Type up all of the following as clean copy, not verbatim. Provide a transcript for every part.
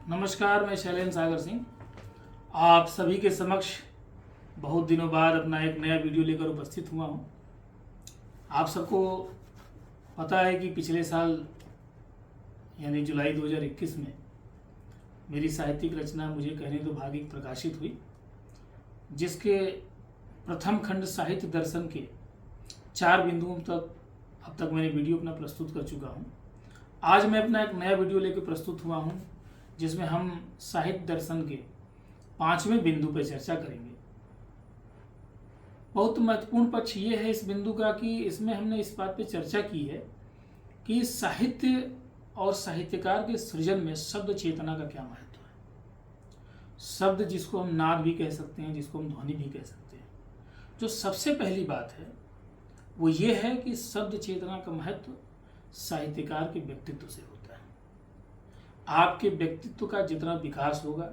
नमस्कार, मैं शैलेंद्र सागर सिंह आप सभी के समक्ष बहुत दिनों बाद अपना एक नया वीडियो लेकर उपस्थित हुआ हूं। आप सबको पता है कि पिछले साल यानी जुलाई 2021 में मेरी साहित्यिक रचना मुझे कहने तो भागी प्रकाशित हुई, जिसके प्रथम खंड साहित्य दर्शन के 4 बिंदुओं तक अब तक मैंने वीडियो अपना प्रस्तुत कर चुका हूं। आज मैं अपना एक नया वीडियो लेकर प्रस्तुत हुआ हूं, जिसमें हम साहित्य दर्शन के 5वें बिंदु पर चर्चा करेंगे। बहुत महत्वपूर्ण पक्ष ये है इस बिंदु का कि इसमें हमने इस बात पे चर्चा की है कि साहित्य और साहित्यकार के सृजन में शब्द चेतना का क्या महत्व है। शब्द जिसको हम नाद भी कह सकते हैं, जिसको हम ध्वनि भी कह सकते हैं। जो सबसे पहली बात है वो ये है कि शब्द चेतना का महत्व साहित्यकार के व्यक्तित्व से होता है। आपके व्यक्तित्व का जितना विकास होगा,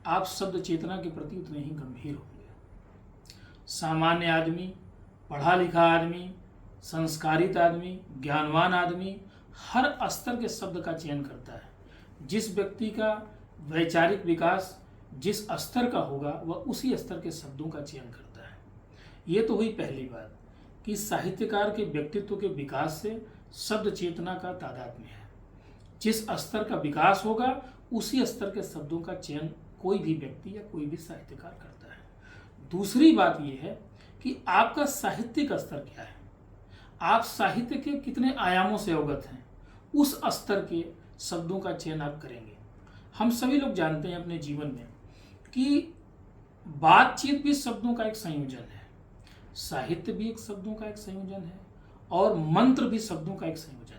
आप शब्द चेतना के प्रति उतने ही गंभीर होंगे। सामान्य आदमी, पढ़ा लिखा आदमी, संस्कारित आदमी, ज्ञानवान आदमी हर स्तर के शब्द का चयन करता है। जिस व्यक्ति का वैचारिक विकास जिस स्तर का होगा, वह उसी स्तर के शब्दों का चयन करता है। ये तो हुई पहली बात कि साहित्यकार के व्यक्तित्व के विकास से शब्द चेतना का तादात्म्य है। जिस स्तर का विकास होगा, उसी स्तर के शब्दों का चयन कोई भी व्यक्ति या कोई भी साहित्यकार करता है। दूसरी बात यह है कि आपका साहित्यिक स्तर क्या है, आप साहित्य के कितने आयामों से अवगत हैं, उस स्तर के शब्दों का चयन आप करेंगे। हम सभी लोग जानते हैं अपने जीवन में कि बातचीत भी शब्दों का एक संयोजन है, साहित्य भी एक शब्दों का एक संयोजन है, और मंत्र भी शब्दों का एक संयोजन है।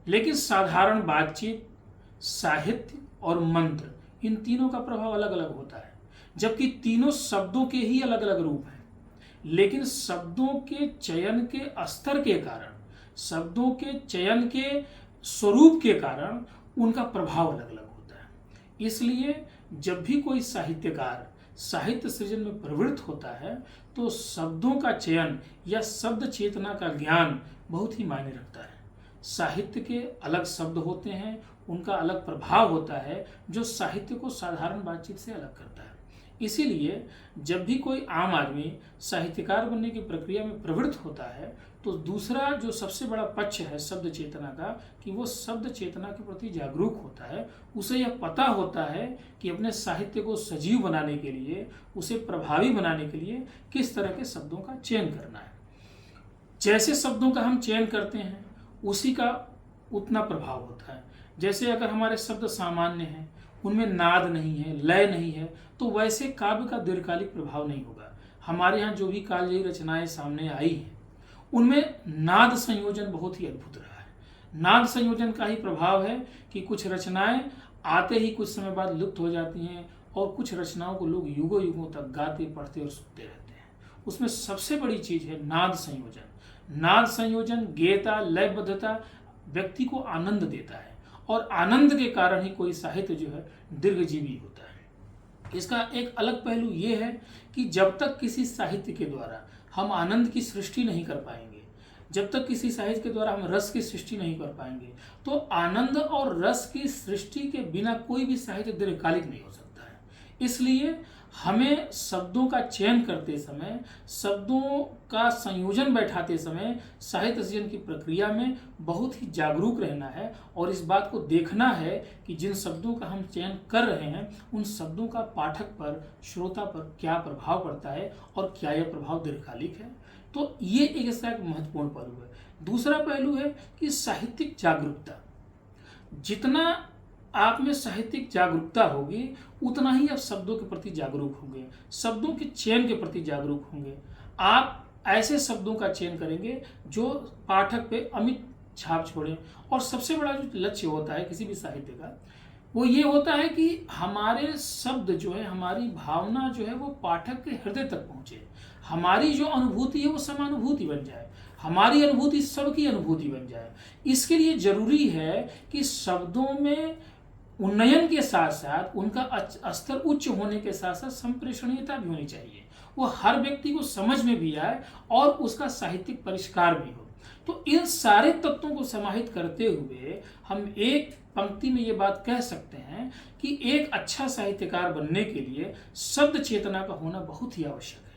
लेकिन साधारण बातचीत, साहित्य और मंत्र, इन तीनों का प्रभाव अलग अलग होता है, जबकि तीनों शब्दों के ही अलग अलग रूप हैं। लेकिन शब्दों के चयन के स्तर के कारण, शब्दों के चयन के स्वरूप के कारण उनका प्रभाव अलग अलग होता है। इसलिए जब भी कोई साहित्यकार साहित्य सृजन में प्रवृत्त होता है, तो शब्दों का चयन या शब्द चेतना का ज्ञान बहुत ही मायने रखता है। साहित्य के अलग शब्द होते हैं, उनका अलग प्रभाव होता है, जो साहित्य को साधारण बातचीत से अलग करता है। इसीलिए जब भी कोई आम आदमी साहित्यकार बनने की प्रक्रिया में प्रवृत्त होता है, तो दूसरा जो सबसे बड़ा पक्ष है शब्द चेतना का, कि वो शब्द चेतना के प्रति जागरूक होता है। उसे यह पता होता है कि अपने साहित्य को सजीव बनाने के लिए, उसे प्रभावी बनाने के लिए किस तरह के शब्दों का चयन करना है। जैसे शब्दों का हम चयन करते हैं, उसी का उतना प्रभाव होता है। जैसे अगर हमारे शब्द सामान्य हैं, उनमें नाद नहीं है, लय नहीं है, तो वैसे काव्य का दीर्घकालिक प्रभाव नहीं होगा। हमारे यहाँ जो भी कालजयी रचनाएं सामने आई हैं, उनमें नाद संयोजन बहुत ही अद्भुत रहा है। नाद संयोजन का ही प्रभाव है कि कुछ रचनाएं आते ही कुछ समय बाद लुप्त हो जाती हैं, और कुछ रचनाओं को लोग युगों युगों तक गाते, पढ़ते और सुनते रहते हैं। उसमें सबसे बड़ी चीज है नाद संयोजन। नाद संयोजन, गेयता, लयबद्धता व्यक्ति को आनंद देता है, और आनंद के कारण ही कोई साहित्य जो है दीर्घजीवी होता है। इसका एक अलग पहलू ये है कि जब तक किसी साहित्य के द्वारा हम आनंद की सृष्टि नहीं कर पाएंगे, जब तक किसी साहित्य के द्वारा हम रस की सृष्टि नहीं कर पाएंगे, तो आनंद और रस की सृष्टि के बिना कोई भी साहित्य दीर्घकालिक नहीं हो सकता है। इसलिए हमें शब्दों का चयन करते समय, शब्दों का संयोजन बैठाते समय साहित्य सृजन की प्रक्रिया में बहुत ही जागरूक रहना है, और इस बात को देखना है कि जिन शब्दों का हम चयन कर रहे हैं, उन शब्दों का पाठक पर, श्रोता पर क्या प्रभाव पड़ता है, और क्या यह प्रभाव दीर्घकालिक है। तो ये इसका एक महत्वपूर्ण पहलू है। दूसरा पहलू है कि साहित्यिक जागरूकता। जितना आप में साहित्यिक जागरूकता होगी, उतना ही आप शब्दों के प्रति जागरूक होंगे, शब्दों के चयन के प्रति जागरूक होंगे। आप ऐसे शब्दों का चयन करेंगे जो पाठक पे अमिट छाप छोड़े। और सबसे बड़ा जो लक्ष्य होता है किसी भी साहित्य का, वो ये होता है कि हमारे शब्द जो है, हमारी भावना जो है, वो पाठक के हृदय तक पहुंचे। हमारी जो अनुभूति है वो समानुभूति बन जाए, हमारी अनुभूति सबकी अनुभूति बन जाए। इसके लिए जरूरी है कि शब्दों में उन्नयन के साथ साथ उनका स्तर उच्च होने के साथ साथ संप्रेषणीयता भी होनी चाहिए। वो हर व्यक्ति को समझ में भी आए और उसका साहित्यिक परिष्कार भी हो। तो इन सारे तत्वों को समाहित करते हुए हम एक पंक्ति में ये बात कह सकते हैं कि एक अच्छा साहित्यकार बनने के लिए शब्द चेतना का होना बहुत ही आवश्यक है।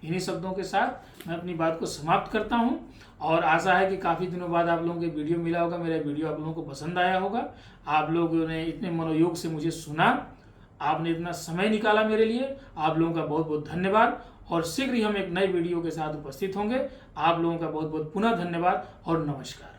इन्हीं शब्दों के साथ मैं अपनी बात को समाप्त करता हूं और आशा है कि काफ़ी दिनों बाद आप लोगों के वीडियो मिला होगा, मेरा वीडियो आप लोगों को पसंद आया होगा। आप लोगों ने इतने मनोयोग से मुझे सुना, आपने इतना समय निकाला मेरे लिए, आप लोगों का बहुत बहुत धन्यवाद। और शीघ्र ही हम एक नए वीडियो के साथ उपस्थित होंगे। आप लोगों का बहुत बहुत पुनः धन्यवाद और नमस्कार।